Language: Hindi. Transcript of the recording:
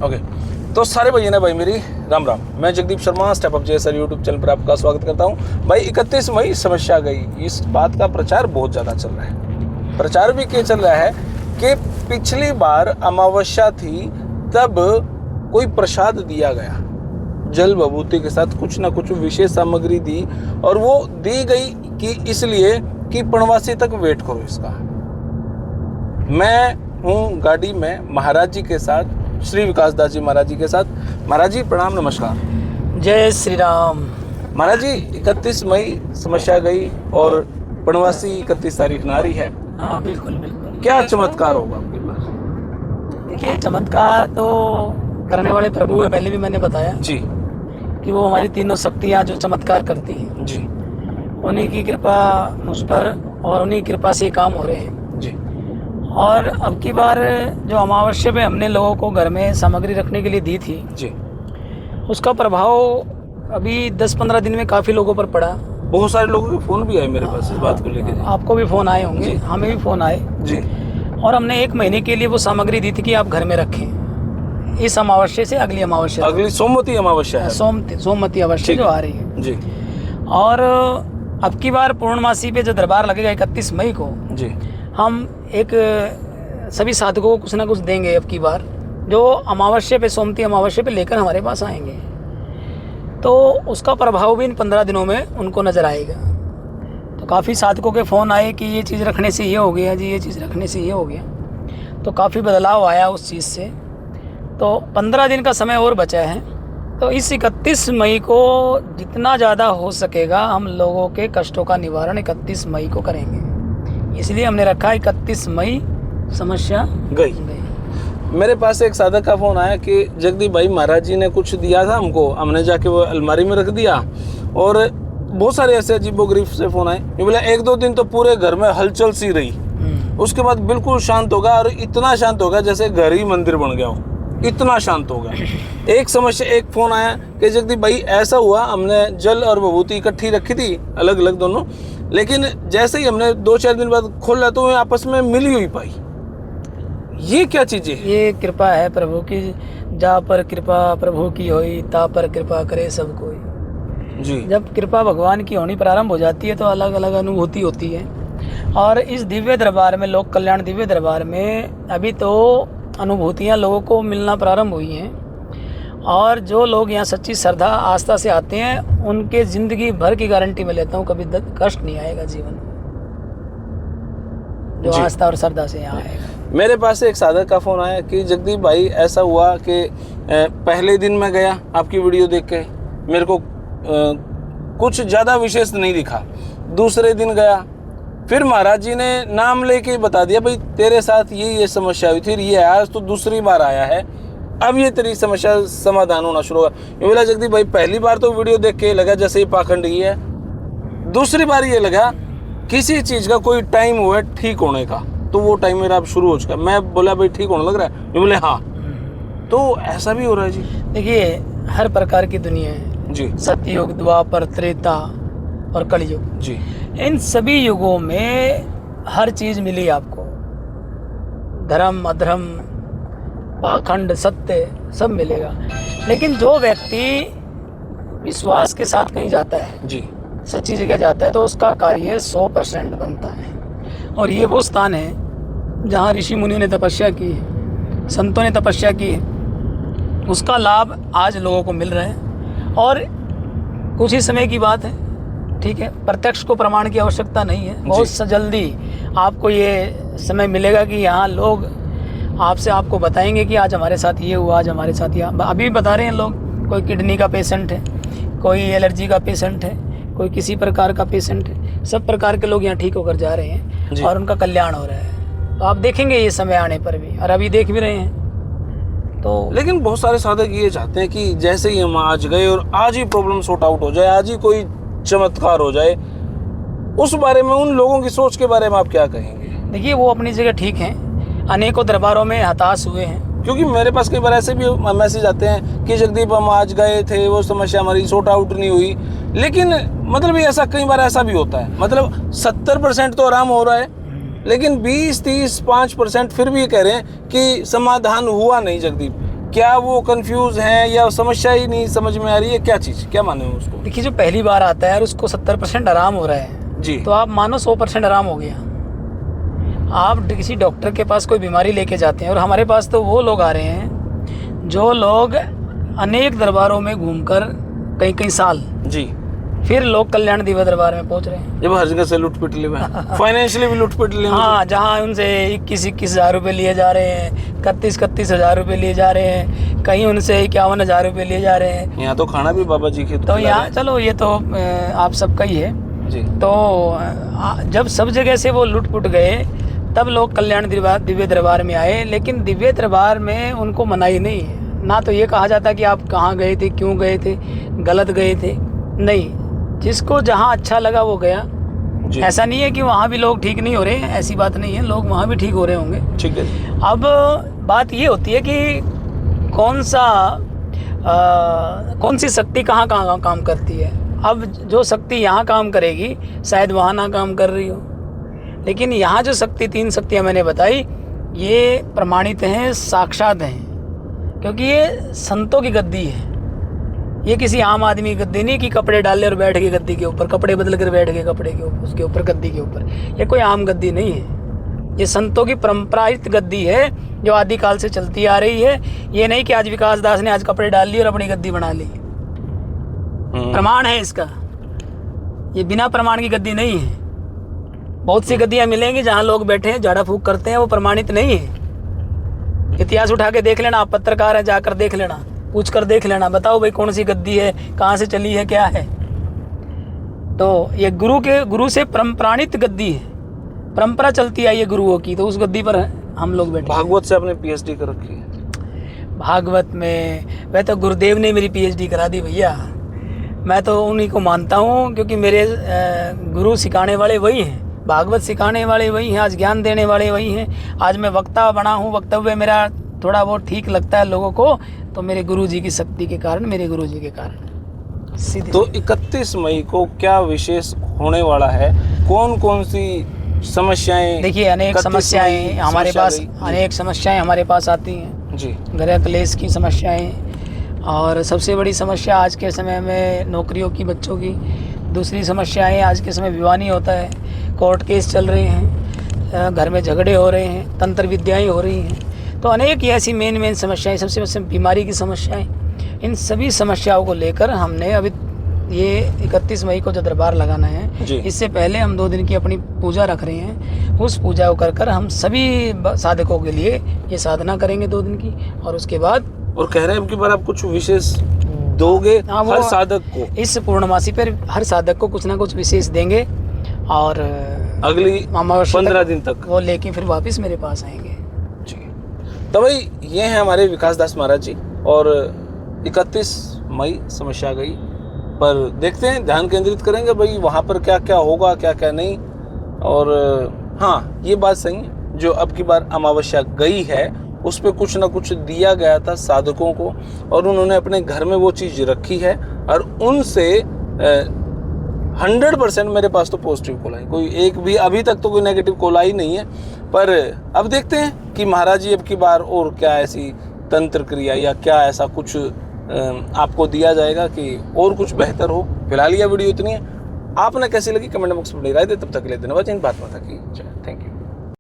ओके तो सारे भाई ने भाई मेरी राम राम। मैं जगदीप शर्मा स्टेप अप जैसर यूट्यूब चैनल पर आपका स्वागत करता हूं। भाई 31 मई समस्या गई, इस बात का प्रचार बहुत ज़्यादा चल रहा है। प्रचार भी क्या चल रहा है कि पिछली बार अमावस्या थी तब कोई प्रसाद दिया गया, जल विभूति के साथ कुछ ना कुछ विशेष सामग्री दी और वो दी गई कि इसलिए कि पूर्णवासी तक वेट करो इसका। मैं हूँ गाड़ी में महाराज जी के साथ, श्री विकास दास जी महाराज जी के साथ। महाराज जी प्रणाम, नमस्कार। जय श्री राम। महाराज जी 31 मई समस्या गई और पूर्णवासी 31 तारीख नारी है। हाँ बिल्कुल बिल्कुल। क्या चमत्कार होगा आपके पास? देखिए चमत्कार तो करने वाले प्रभु है, पहले भी मैंने बताया जी कि वो हमारी तीनों शक्तियाँ जो चमत्कार करती हैं, जी उन्हीं की कृपा मुझ पर और उन्हीं की कृपा से ये काम हो रहे हैं। जी और अब की बार जो अमावस्या पे हमने लोगों को घर में सामग्री रखने के लिए दी थी, जी। उसका प्रभाव अभी 10-15 दिन में काफ़ी लोगों पर पड़ा। बहुत सारे लोगों के फोन भी आए मेरे पास इस बात को लेकर। आपको भी फ़ोन आए होंगे, जी। हमें भी फ़ोन आए। जी और हमने 1 महीने के लिए वो सामग्री दी थी कि आप घर में रखें, इस अमावस्या से अगली अमावस्या तक। अगली सोमवती अमावस्या है। सोमवती अमावस्या जो आ रही है। जी और अब की बार पूर्णमासी पे जो दरबार लगेगा 31 मई को, जी हम एक सभी साधकों को कुछ ना कुछ देंगे अब की बार, जो अमावस्या पे, सोमवती अमावस्या पे लेकर हमारे पास आएंगे। तो उसका प्रभाव भी इन 15 दिनों में उनको नज़र आएगा। तो काफ़ी साधकों के फ़ोन आए कि ये चीज़ रखने से ये हो गया जी, ये चीज़ रखने से ये हो गया। तो काफ़ी बदलाव आया उस चीज़ से। तो 15 दिन का समय और बचा है। तो इस 31 मई को जितना ज़्यादा हो सकेगा हम लोगों के कष्टों का निवारण 31 मई को करेंगे। इसलिए हमने रखा 31 मई समस्या गई। मेरे पास एक साधक का फोन आया कि जगदीप भाई महाराज जी ने कुछ दिया था हमको, हमने जाके वो अलमारी में रख दिया। और बहुत सारे ऐसे अजीबोगरीब से फोन आए। ये बोला 1-2 दिन तो पूरे घर में हलचल सी रही, उसके बाद बिल्कुल शांत होगा और इतना शांत होगा जैसे घर ही मंदिर बन गया हो, इतना शांत हो गया। एक समस्या, एक फोन आया कि जगदीप भाई ऐसा हुआ, हमने जल और विभूति इकट्ठी रखी थी अलग अलग दोनों, लेकिन जैसे ही हमने 2-4 दिन बाद खोला तो वे आपस में मिल ही पाई। ये क्या चीजें हैं? ये कृपा है प्रभु की। जा पर कृपा प्रभु की होई, ता पर कृपा करे सब कोई। जी जब कृपा भगवान की होनी प्रारंभ हो जाती है तो अलग अलग अनुभूति होती है। और इस दिव्य दरबार में, लोक कल्याण दिव्य दरबार में अभी तो अनुभूतियाँ लोगों को मिलना प्रारंभ हुई हैं। और जो लोग यहाँ सच्ची श्रद्धा आस्था से आते हैं, उनके ज़िंदगी भर की गारंटी मैं लेता हूँ, कभी कष्ट नहीं आएगा जीवन में, जो जी। आस्था और श्रद्धा से यहाँ आएगा। मेरे पास एक साधक का फोन आया कि जगदीप भाई ऐसा हुआ कि पहले दिन मैं गया आपकी वीडियो देख के, मेरे को कुछ ज़्यादा विशेष नहीं दिखा। दूसरे दिन गया, फिर महाराज जी ने नाम लेके बता दिया भाई तेरे साथ ये समस्या हुई थी, ये आज तो दूसरी बार आया है, अब ये तेरी समस्या समाधान होना शुरू होगा। ये बोला जगदीप भाई पहली बार तो वीडियो देख के लगा जैसे ही पाखंड ही है, दूसरी बार ये लगा किसी चीज़ का कोई टाइम हुआ है ठीक होने का, तो वो टाइम मेरा अब शुरू हो चुका है। मैं बोला भाई ठीक होने लग रहा है, ये बोले हाँ। तो ऐसा भी हो रहा है जी? देखिए हर प्रकार की दुनिया है जी सतयुग, द्वापर, त्रेता और कलयुग। जी इन सभी युगों में हर चीज़ मिली आपको, धर्म अधर्म, पाखंड, सत्य सब मिलेगा। लेकिन जो व्यक्ति विश्वास के साथ कहीं जाता है, जी सच्ची जगह जाता है, तो उसका कार्य 100% बनता है। और ये वो स्थान है जहाँ ऋषि मुनियों ने तपस्या की है, संतों ने तपस्या की है, उसका लाभ आज लोगों को मिल रहा है। और कुछ ही समय की बात है, ठीक है, प्रत्यक्ष को प्रमाण की आवश्यकता नहीं है। बहुत जल्दी आपको ये समय मिलेगा कि यहाँ लोग आपको बताएंगे कि आज हमारे साथ ये हुआ, आज हमारे साथ ये। अभी बता रहे हैं लोग, कोई किडनी का पेशेंट है, कोई एलर्जी का पेशेंट है, कोई किसी प्रकार का पेशेंट है, सब प्रकार के लोग यहाँ ठीक होकर जा रहे हैं और उनका कल्याण हो रहा है। तो आप देखेंगे ये समय आने पर भी, और अभी देख भी रहे हैं। तो लेकिन बहुत सारे साधक ये चाहते हैं कि जैसे ही हम आज गए और आज ही प्रॉब्लम सॉर्ट आउट हो जाए, आज ही कोई चमत्कार हो जाए। उस बारे में, उन लोगों की सोच के बारे में आप क्या कहेंगे? देखिए वो अपनी जगह ठीक हैं, अनेकों दरबारों में हताश हुए हैं। क्योंकि मेरे पास कई बार ऐसे भी मैसेज आते हैं कि जगदीप हम आज गए थे, वो समस्या हमारी सॉर्ट आउट नहीं हुई। लेकिन मतलब ये ऐसा कई बार ऐसा भी होता है, मतलब 70% तो आराम हो रहा है, लेकिन 20-30-5% फिर भी ये कह रहे हैं कि समाधान हुआ नहीं जगदीप। क्या वो कंफ्यूज हैं या समस्या ही नहीं समझ में आ रही है, क्या चीज़, क्या माने हो उसको? देखिए, जो पहली बार आता है और उसको 70% आराम हो रहा है जी। तो आप मानो 100% आराम हो गया। आप किसी डॉक्टर के पास कोई बीमारी लेके जाते हैं, और हमारे पास तो वो लोग आ रहे हैं जो लोग अनेक दरबारों में घूमकर कई कई साल, जी, फिर लोग कल्याण दिव्य दरबार में पहुंच रहे हैं। जब हर जगह से लूट पिट ले, फाइनेंशियली भी लूट पिट ले। हाँ, जहाँ उनसे 21 हज़ार रुपये लिए जा रहे हैं, 31 हज़ार रुपये लिए जा रहे हैं, कहीं उनसे 51 हज़ार रुपये लिए जा रहे हैं। यहाँ तो खाना भी बाबा जी के तो यहाँ चलो, ये तो आप सबका ही है जी। तो जब सब जगह से वो लुट पुट गए, तब लोग कल्याण दिव्य दरबार में आए। लेकिन दिव्य दरबार में उनको मनाही नहीं है, ना तो ये कहा जाता कि आप कहाँ गए थे, क्यों गए थे, गलत गए थे, नहीं, जिसको जहाँ अच्छा लगा वो गया। ऐसा नहीं है कि वहाँ भी लोग ठीक नहीं हो रहे हैं, ऐसी बात नहीं है, लोग वहाँ भी ठीक हो रहे होंगे। ठीक है। अब बात ये होती है कि कौन सी शक्ति कहाँ काम करती है। अब जो शक्ति यहाँ काम करेगी शायद वहाँ ना काम कर रही हो, लेकिन यहाँ जो शक्ति, 3 शक्तियाँ मैंने बताई, ये प्रमाणित हैं, साक्षात हैं, क्योंकि ये संतों की गद्दी है। ये किसी आम आदमी की गद्दी नहीं कि कपड़े डाल ले और बैठ गए गद्दी के ऊपर, कपड़े बदल कर बैठ गए कपड़े के ऊपर, उसके ऊपर गद्दी के ऊपर। ये कोई आम गद्दी नहीं है, ये संतों की परंपरागत गद्दी है जो आदिकाल से चलती आ रही है। ये नहीं कि आज विकास दास ने आज कपड़े डाल लिए और अपनी गद्दी बना ली। प्रमाण है इसका, ये बिना प्रमाण की गद्दी नहीं है। बहुत सी गद्दियाँ मिलेंगी जहाँ लोग बैठे हैं, झाड़ा फूक करते हैं, वो प्रमाणित नहीं है। इतिहास उठा के देख लेना, आप पत्रकार हैं, जाकर देख लेना, पूछ कर देख लेना, बताओ भाई कौन सी गद्दी है, कहाँ से चली है, क्या है। तो ये गुरु से परंपराणित गद्दी है, परंपरा चलती आई है गुरुओं की, तो उस गद्दी पर हम लोग बैठे। भागवत से आपने पीएचडी कर रखी है? भागवत में वह तो गुरुदेव ने मेरी पीएचडी करा दी भैया, मैं तो उन्हीं को मानता हूँ, क्योंकि मेरे गुरु सिखाने वाले वही हैं, भागवत सिखाने वाले वही हैं, आज ज्ञान देने वाले वही हैं। आज मैं वक्ता बना हूँ, वक्तव्य मेरा थोड़ा बहुत ठीक लगता है लोगों को, तो मेरे गुरु जी की शक्ति के कारण, मेरे गुरु जी के कारण। सीधे तो 31 मई को क्या विशेष होने वाला है? कौन कौन सी समस्याएं? देखिए, अनेक समस्याएं हमारे पास, अनेक समस्याएं हमारे पास आती हैं जी। गृह क्लेश की समस्याएं, और सबसे बड़ी समस्या आज के समय में नौकरियों की, बच्चों की। दूसरी समस्याएं, आज के समय विवाह नहीं होता है, कोर्ट केस चल रहे हैं, घर में झगड़े हो रहे हैं, तंत्र विद्याएं हो रही हैं। तो अनेक ऐसी मेन समस्याएं, सबसे बीमारी की समस्याएं, इन सभी समस्याओं को लेकर हमने अभी ये 31 मई को जो दरबार लगाना है, इससे पहले हम 2 दिन की अपनी पूजा रख रहे हैं। उस पूजा को कर हम सभी साधकों के लिए ये साधना करेंगे 2 दिन की, और उसके बाद और कह रहे हैं कि बार आप कुछ विशेष दोगे हर साधक को? इस पूर्णमासी पर हर साधक को कुछ ना कुछ विशेष देंगे, और अगली 15 दिन तक वो लेके फिर वापस मेरे पास आएंगे जी। तो भाई ये हैं हमारे विकास दास महाराज जी, और 31 मई समस्या गई पर देखते हैं, ध्यान केंद्रित करेंगे भाई वहाँ पर क्या क्या होगा, क्या क्या नहीं। और हाँ, ये बात सही है, जो अब की बार अमावस्या गई है उस पर कुछ ना कुछ दिया गया था साधकों को, और उन्होंने अपने घर में वो चीज़ रखी है, और उनसे 100% मेरे पास तो पॉजिटिव कॉल आई, कोई एक भी अभी तक तो कोई नेगेटिव कॉल आई नहीं है। पर अब देखते हैं कि महाराज जी अब की बार और क्या ऐसी तंत्र क्रिया या क्या ऐसा कुछ आपको दिया जाएगा कि और कुछ बेहतर हो। फिलहाल यह वीडियो इतनी है, आपने कैसी लगी कमेंट बॉक्स में राय दे। तब तक के लिए धन्यवाद। इन बात माता की जय। Thank you.